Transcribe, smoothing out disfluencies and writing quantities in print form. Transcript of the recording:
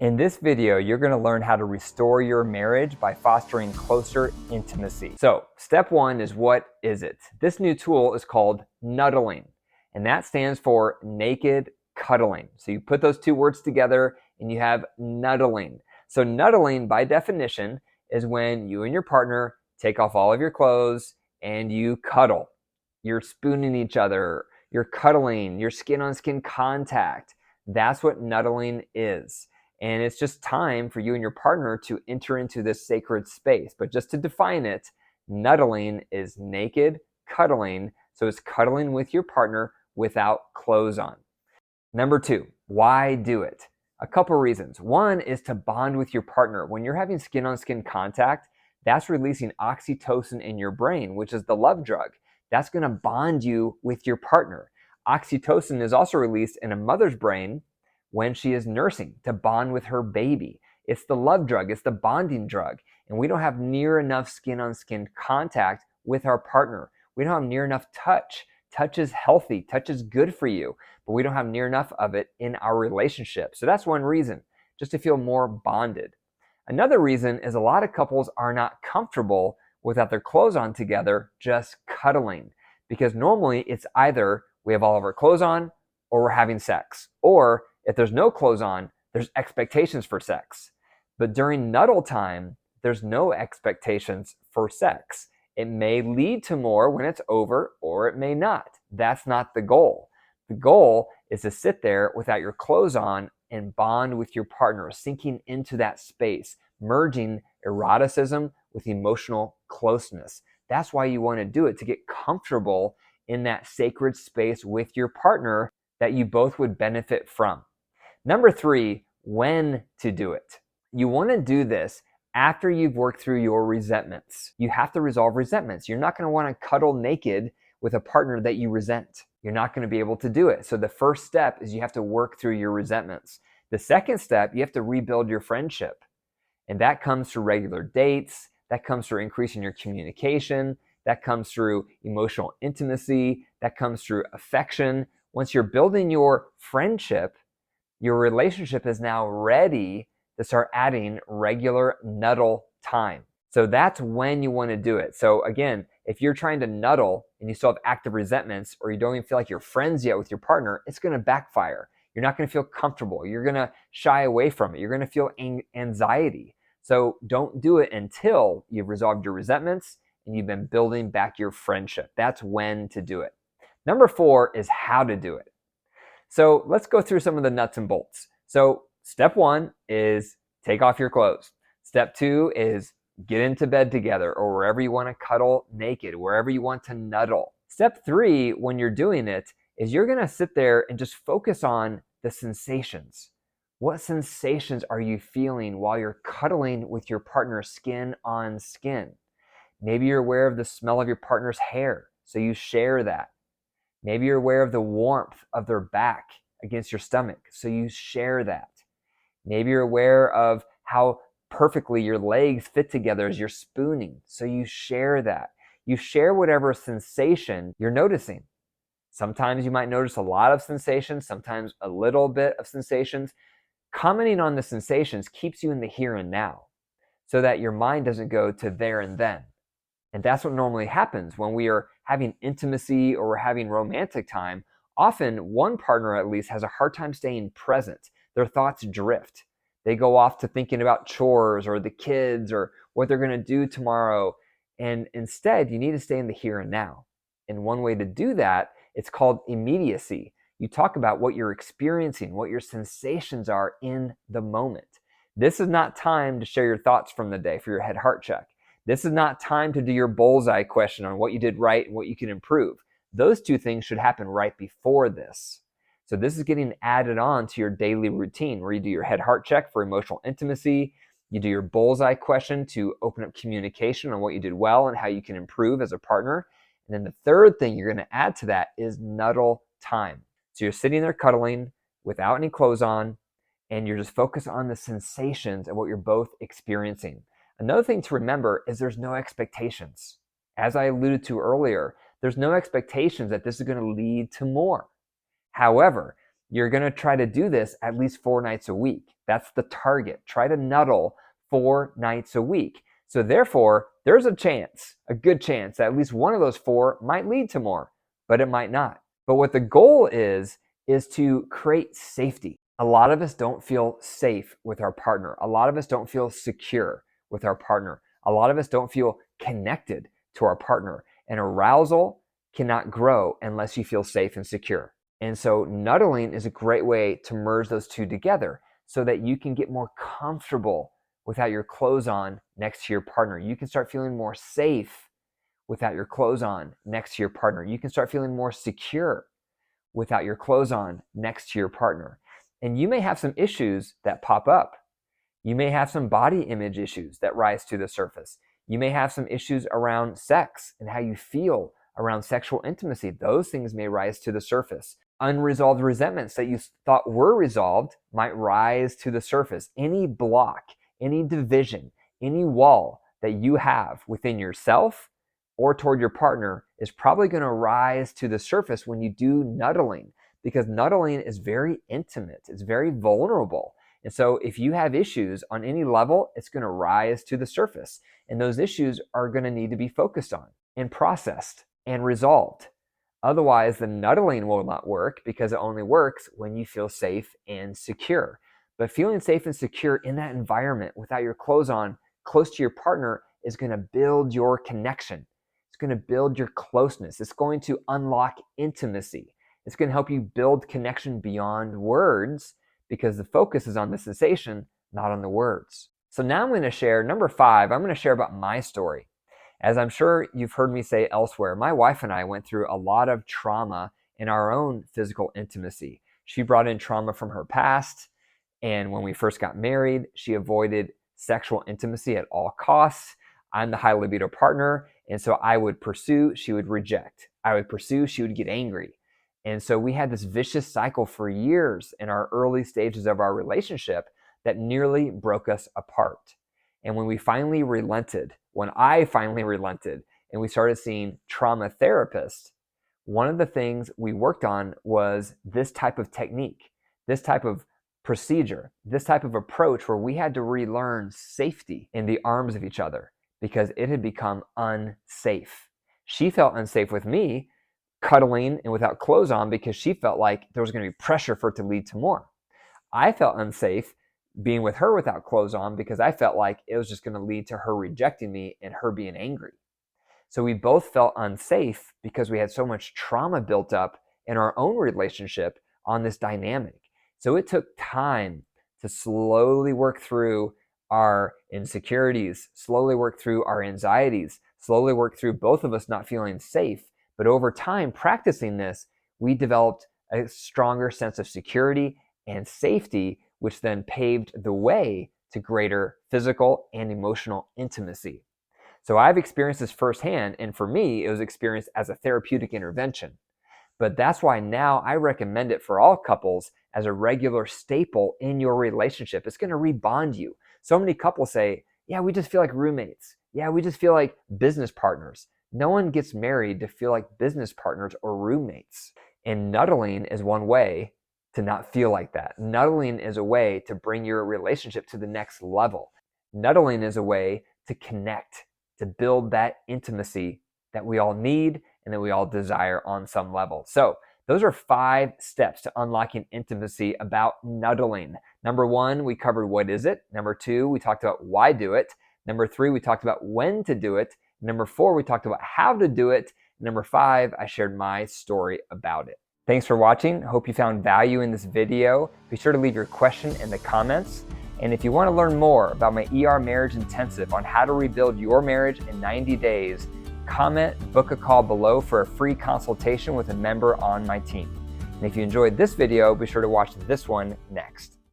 In this video, you're going to learn how to restore your marriage by fostering closer intimacy. So, step one is, what is it? This new tool is called nuddling, and that stands for naked cuddling. So you put those two words together and you have nuddling. So nuddling, by definition, is when you and your partner take off all of your clothes and you cuddle. You're spooning each other, you're cuddling, you're skin-on-skin contact. That's what nuddling is. And it's just time for you and your partner to enter into this sacred space. But just to define it, nuddling is naked cuddling. So it's cuddling with your partner without clothes on. Number two, why do it? A couple reasons. One is to bond with your partner. When you're having skin-on-skin contact, that's releasing oxytocin in your brain, which is the love drug. That's going to bond you with your partner. Oxytocin is also released in a mother's brain when she is nursing to bond with her baby. It's the love drug, it's the bonding drug. And we don't have near enough skin-on-skin contact with our partner. We don't have near enough touch. Touch is healthy, touch is good for you, but we don't have near enough of it in our relationship. So that's one reason, just to feel more bonded. Another reason is a lot of couples are not comfortable without their clothes on together, just cuddling. Because normally it's either we have all of our clothes on or we're having sex, or if there's no clothes on, there's expectations for sex. But during nuddle time, there's no expectations for sex. It may lead to more when it's over, or it may not. That's not the goal. The goal is to sit there without your clothes on and bond with your partner, sinking into that space, merging eroticism with emotional closeness. That's why you want to do it, to get comfortable in that sacred space with your partner that you both would benefit from. Number three, when to do it. You want to do this after you've worked through your resentments. You have to resolve resentments. You're not going to want to cuddle naked with a partner that you resent. You're not going to be able to do it. So the first step is you have to work through your resentments. The second step, you have to rebuild your friendship. And that comes through regular dates. That comes through increasing your communication. That comes through emotional intimacy. That comes through affection. Once you're building your friendship, your relationship is now ready to start adding regular nuddle time. So that's when you want to do it. So again, if you're trying to nuddle and you still have active resentments, or you don't even feel like you're friends yet with your partner, it's going to backfire. You're not going to feel comfortable. You're going to shy away from it. You're going to feel anxiety. So don't do it until you've resolved your resentments and you've been building back your friendship. That's when to do it. Number four is how to do it. So let's go through some of the nuts and bolts. So step one is take off your clothes. Step two is get into bed together, or wherever you want to cuddle naked, wherever you want to nuddle. Step three, when you're doing it, is you're going to sit there and just focus on the sensations. What sensations are you feeling while you're cuddling with your partner skin on skin? Maybe you're aware of the smell of your partner's hair, so you share that. Maybe you're aware of the warmth of their back against your stomach, so you share that. Maybe you're aware of how perfectly your legs fit together as you're spooning, so you share that. You share whatever sensation you're noticing. Sometimes you might notice a lot of sensations, sometimes a little bit of sensations. Commenting on the sensations keeps you in the here and now, so that your mind doesn't go to there and then. And that's what normally happens when we are having intimacy or we're having romantic time. Often one partner at least has a hard time staying present. Their thoughts drift. They go off to thinking about chores or the kids or what they're going to do tomorrow. And instead, you need to stay in the here and now. And one way to do that, it's called immediacy. You talk about what you're experiencing, what your sensations are in the moment. This is not time to share your thoughts from the day for your head-heart check. This is not time to do your bullseye question on what you did right and what you can improve. Those two things should happen right before this. So this is getting added on to your daily routine, where you do your head-heart check for emotional intimacy. You do your bullseye question to open up communication on what you did well and how you can improve as a partner. And then the third thing you're going to add to that is nuddle time. So you're sitting there cuddling without any clothes on, and you're just focused on the sensations of what you're both experiencing. Another thing to remember is there's no expectations. As I alluded to earlier, there's no expectations that this is going to lead to more. However, you're going to try to do this at least 4 nights a week. That's the target. Try to nuddle 4 nights a week. So therefore, there's a chance, a good chance, that at least one of those 4 might lead to more, but it might not. But what the goal is to create safety. A lot of us don't feel safe with our partner. A lot of us don't feel secure with our partner. A lot of us don't feel connected to our partner. And arousal cannot grow unless you feel safe and secure. And so nuddling is a great way to merge those two together so that you can get more comfortable without your clothes on next to your partner. You can start feeling more safe without your clothes on next to your partner. You can start feeling more secure without your clothes on next to your partner. And you may have some issues that pop up. You may have some body image issues that rise to the surface. You may have some issues around sex and how you feel around sexual intimacy. Those things may rise to the surface. Unresolved resentments that you thought were resolved might rise to the surface. Any block, any division, any wall that you have within yourself or toward your partner is probably going to rise to the surface when you do nuddling, because nuddling is very intimate. It's very vulnerable. And so if you have issues on any level, it's going to rise to the surface. And those issues are going to need to be focused on and processed and resolved. Otherwise, the nuddling will not work, because it only works when you feel safe and secure. But feeling safe and secure in that environment without your clothes on, close to your partner, is going to build your connection. It's going to build your closeness. It's going to unlock intimacy. It's going to help you build connection beyond words, because the focus is on the sensation, not on the words. So now I'm going to share, number 5, I'm going to share about my story. As I'm sure you've heard me say elsewhere, my wife and I went through a lot of trauma in our own physical intimacy. She brought in trauma from her past, and when we first got married, she avoided sexual intimacy at all costs. I'm the high libido partner, and so I would pursue, she would reject. I would pursue, she would get angry. And so we had this vicious cycle for years in our early stages of our relationship that nearly broke us apart. And when we finally relented, when I finally relented and we started seeing trauma therapists, one of the things we worked on was this type of technique, this type of procedure, this type of approach where we had to relearn safety in the arms of each other because it had become unsafe. She felt unsafe with me cuddling and without clothes on because she felt like there was going to be pressure for it to lead to more. I felt unsafe being with her without clothes on because I felt like it was just going to lead to her rejecting me and her being angry. So we both felt unsafe because we had so much trauma built up in our own relationship on this dynamic. So it took time to slowly work through our insecurities, slowly work through our anxieties, slowly work through both of us not feeling safe. But over time, practicing this, we developed a stronger sense of security and safety, which then paved the way to greater physical and emotional intimacy. So I've experienced this firsthand, and for me, it was experienced as a therapeutic intervention. But that's why now I recommend it for all couples as a regular staple in your relationship. It's going to rebond you. So many couples say, yeah, we just feel like roommates. Yeah, we just feel like business partners. No one gets married to feel like business partners or roommates. And nuddling is one way to not feel like that. Nuddling is a way to bring your relationship to the next level. Nuddling is a way to connect, to build that intimacy that we all need and that we all desire on some level. So those are 5 steps to unlocking intimacy about nuddling. Number 1, we covered what is it. Number 2, we talked about why do it. Number 3, we talked about when to do it. Number 4, we talked about how to do it. Number 5, I shared my story about it. Thanks for watching. Hope you found value in this video. Be sure to leave your question in the comments. And if you want to learn more about my ER Marriage Intensive on how to rebuild your marriage in 90 days, comment, book a call below for a free consultation with a member on my team. And if you enjoyed this video, be sure to watch this one next.